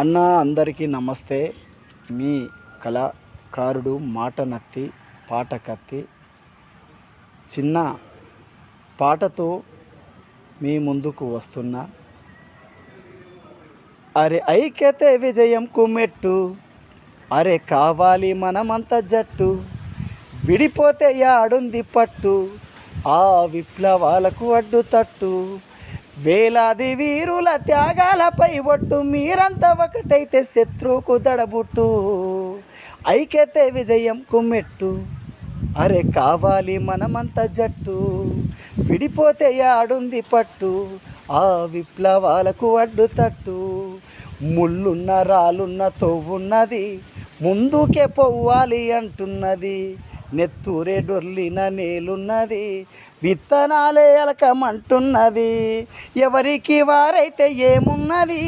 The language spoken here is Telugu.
అన్న అందరికీ నమస్తే. మీ కళాకారుడు మాట నత్తి పాట కత్తి చిన్న పాటతో మీ ముందుకు వస్తున్నా. అరే ఐక్యతే విజయం కుమ్మెట్టు, అరే కావాలి మనమంత జట్టు, విడిపోతే యాడుంది పట్టు, ఆ విప్లవాలకు అడ్డుతట్టు, వేలాది వీరుల త్యాగాలపై ఒట్టు, మీరంతా ఒకటైతే శత్రువుకు దడబుట్టు, ఐక్యతే విజయం కుమ్మెట్టు, అరే కావాలి మనమంత జట్టు, విడిపోతే యాడుంది పట్టు, ఆ విప్లవాలకు అడ్డుతట్టు, ముళ్ళున్న రాళ్ళున్న తొవ్వున్నది, ముందుకే పోవాలి అంటున్నది, నెత్తూరే డొర్లిన నేలున్నది, విత్తనాలే అలకమంటున్నది, ఎవరికి వారైతే ఏమున్నది.